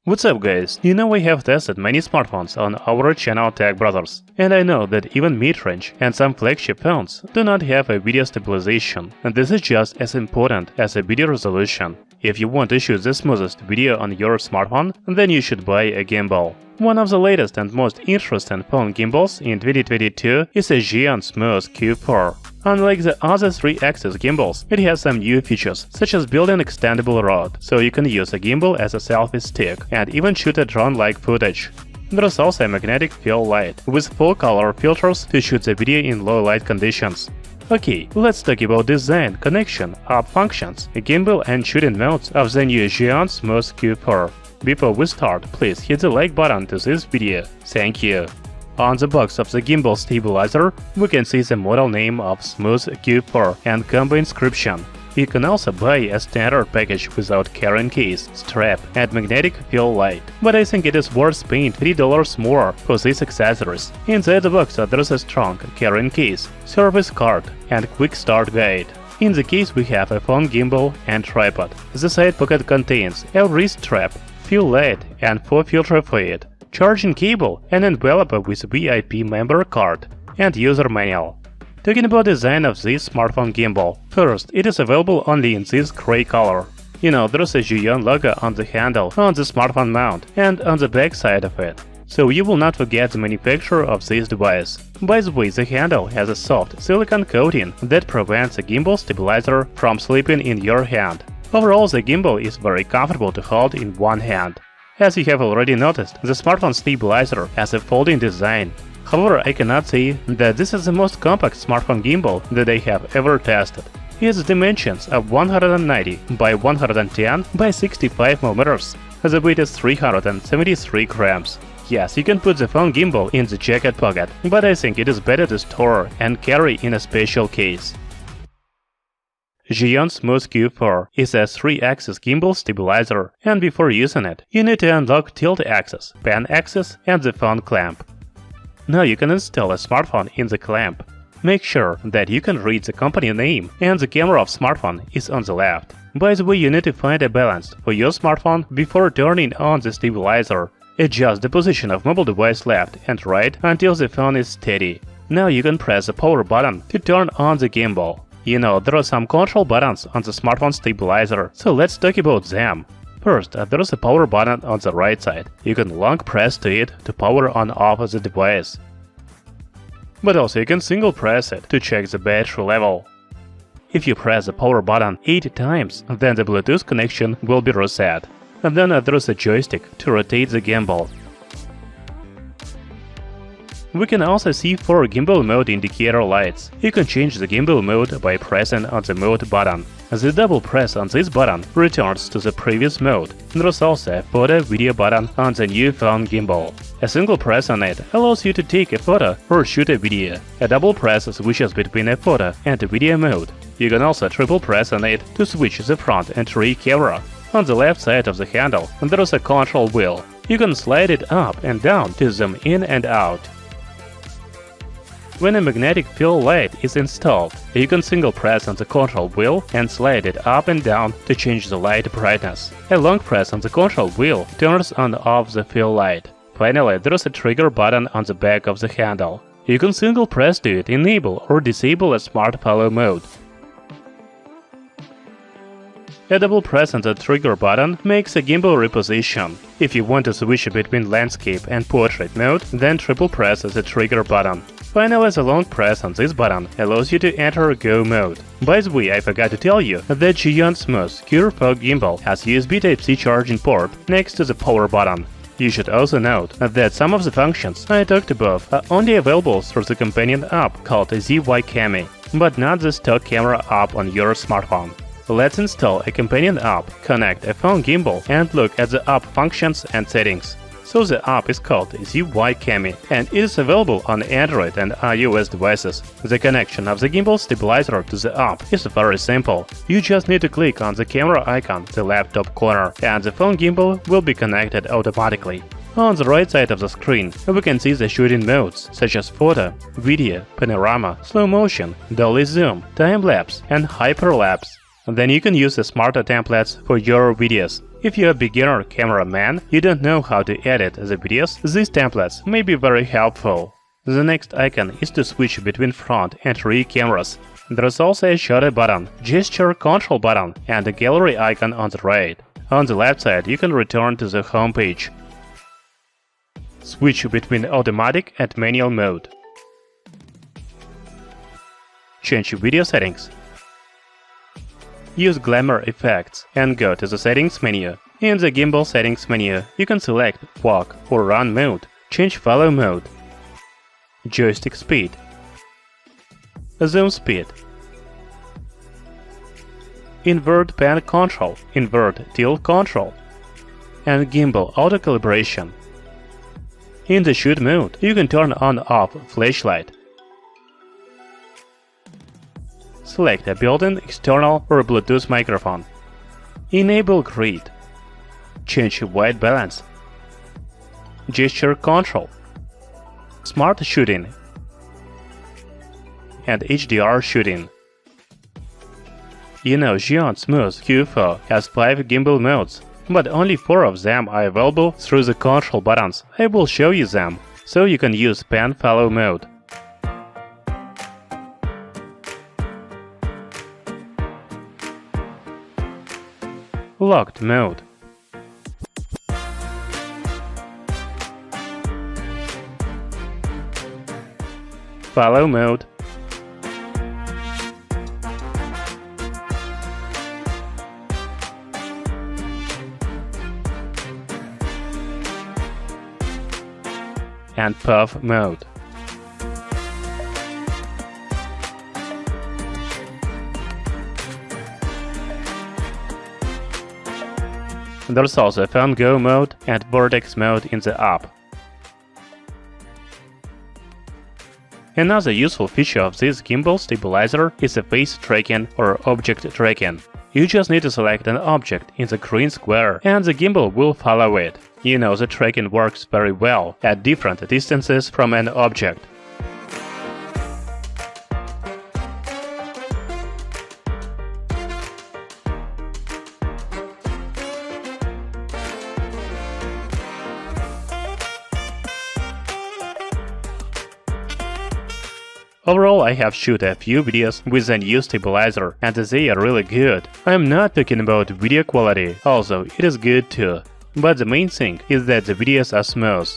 What's up guys, you know we have tested many smartphones on our channel Tech Brothers, and I know that even mid-range and some flagship phones do not have a video stabilization, and this is just as important as a video resolution. If you want to shoot the smoothest video on your smartphone, then you should buy a gimbal. One of the latest and most interesting phone gimbals in 2022 is a Zhiyun Smooth Q4. Unlike the other 3-axis gimbals, it has some new features, such as built-in extendable rod, so you can use a gimbal as a selfie stick and even shoot a drone-like footage. There is also a magnetic fill light, with 4 color filters to shoot the video in low light conditions. Okay, let's talk about design, connection, app functions, gimbal and shooting modes of the new Zhiyun Smooth Q4. Before we start, please hit the like button to this video. Thank you. On the box of the gimbal stabilizer, we can see the model name of Smooth Q4 and combo inscription. You can also buy a standard package without carrying case, strap and magnetic fill light, but I think it is worth paying $3 more for these accessories. Inside the box there is a strong carrying case, service card and quick start guide. In the case we have a phone gimbal and tripod. The side pocket contains a wrist strap, fill light and 4 filters for it, charging cable, an envelope with VIP member card, and user manual. Talking about design of this smartphone gimbal, first, it is available only in this gray color. You know, there's a Zhiyun logo on the handle, on the smartphone mount, and on the back side of it, so you will not forget the manufacturer of this device. By the way, the handle has a soft silicone coating that prevents the gimbal stabilizer from slipping in your hand. Overall, the gimbal is very comfortable to hold in one hand. As you have already noticed, the smartphone stabilizer has a folding design. However, I cannot say that this is the most compact smartphone gimbal that I have ever tested. Its dimensions are 190 by 110 by 65 mm. The weight is 373 grams. Yes, you can put the phone gimbal in the jacket pocket, but I think it is better to store and carry in a special case. Zhiyun Smooth Q4 is a 3-axis gimbal stabilizer, and before using it, you need to unlock tilt axis, pan axis, and the phone clamp. Now you can install a smartphone in the clamp. Make sure that you can read the company name and the camera of smartphone is on the left. By the way, you need to find a balance for your smartphone before turning on the stabilizer. Adjust the position of mobile device left and right until the phone is steady. Now you can press the power button to turn on the gimbal. You know, there are some control buttons on the smartphone stabilizer, so let's talk about them. First, there is a power button on the right side. You can long press to it to power on off the device. But also you can single press it to check the battery level. If you press the power button 8 times, then the Bluetooth connection will be reset. And then there is a joystick to rotate the gimbal. We can also see 4 gimbal mode indicator lights. You can change the gimbal mode by pressing on the mode button. The double press on this button returns to the previous mode. There is also a photo-video button on the new phone gimbal. A single press on it allows you to take a photo or shoot a video. A double press switches between a photo and a video mode. You can also triple press on it to switch the front and rear camera. On the left side of the handle there is a control wheel. You can slide it up and down to zoom in and out. When a magnetic fill light is installed, you can single press on the control wheel and slide it up and down to change the light brightness. A long press on the control wheel turns on off the fill light. Finally, there is a trigger button on the back of the handle. You can single press to it, enable or disable a smart follow mode. A double press on the trigger button makes a gimbal reposition. If you want to switch between landscape and portrait mode, then triple press the trigger button. Finally, the long press on this button allows you to enter Go mode. By the way, I forgot to tell you that Zhiyun Smooth Q4 gimbal has USB Type-C charging port next to the power button. You should also note that some of the functions I talked about are only available through the companion app called ZY, but not the stock camera app on your smartphone. Let's install a companion app, connect a phone gimbal, and look at the app functions and settings. So the app is called ZY, and it is available on Android and iOS devices. The connection of the gimbal stabilizer to the app is very simple. You just need to click on the camera icon in the left top corner, and the phone gimbal will be connected automatically. On the right side of the screen, we can see the shooting modes, such as photo, video, panorama, slow motion, dolly zoom, time-lapse, and hyperlapse. Then you can use the smarter templates for your videos. If you're a beginner cameraman, you don't know how to edit the videos, these templates may be very helpful. The next icon is to switch between front and rear cameras. There's also a shutter button, gesture control button, and a gallery icon on the right. On the left side, you can return to the home page. Switch between automatic and manual mode. Change video settings. Use glamour effects and go to the settings menu. In the gimbal settings menu, you can select walk or run mode, change follow mode, joystick speed, zoom speed, invert pan control, invert tilt control, and gimbal auto calibration. In the shoot mode, you can turn on/off flashlight. Select a built-in external or Bluetooth microphone. Enable grid. Change white balance. Gesture control. Smart shooting. And HDR shooting. You know Zhiyun Smooth Q4 has 5 gimbal modes, but only 4 of them are available through the control buttons. I will show you them, so you can use pan follow mode. Locked mode. Follow mode. And puff mode. There's also Fan Go mode and Vortex mode in the app. Another useful feature of this gimbal stabilizer is the face tracking or object tracking. You just need to select an object in the green square and the gimbal will follow it. You know the tracking works very well at different distances from an object. Overall, I have shot a few videos with a new stabilizer, and they are really good. I'm not talking about video quality, although it is good too. But the main thing is that the videos are smooth.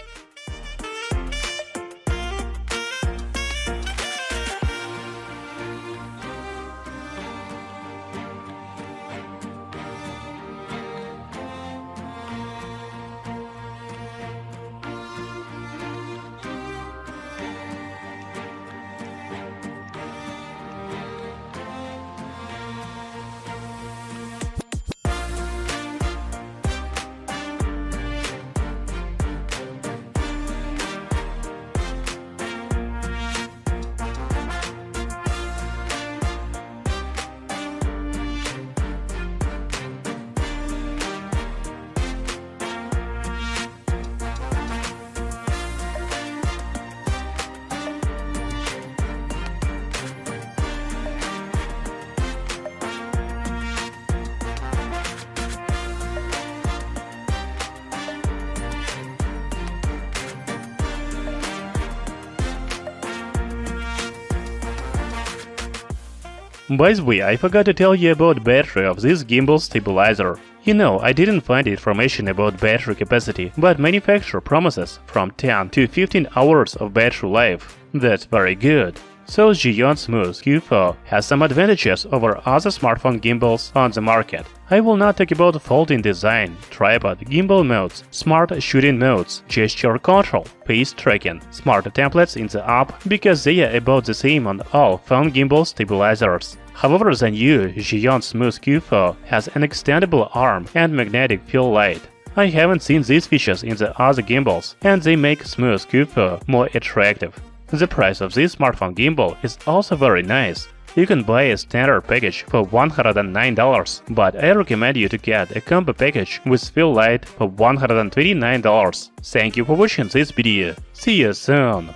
By the way, I forgot to tell you about battery of this gimbal stabilizer. You know, I didn't find information about battery capacity, but manufacturer promises from 10 to 15 hours of battery life. That's very good. So Zhiyun Smooth Q4 has some advantages over other smartphone gimbals on the market. I will not talk about folding design, tripod, gimbal modes, smart shooting modes, gesture control, pace tracking, smart templates in the app, because they are about the same on all phone gimbal stabilizers. However, the new Zhiyun Smooth Q4 has an extendable arm and magnetic fill light. I haven't seen these features in the other gimbals, and they make Smooth Q4 more attractive. The price of this smartphone gimbal is also very nice. You can buy a standard package for $109, but I recommend you to get a combo package with fill light for $129. Thank you for watching this video. See you soon!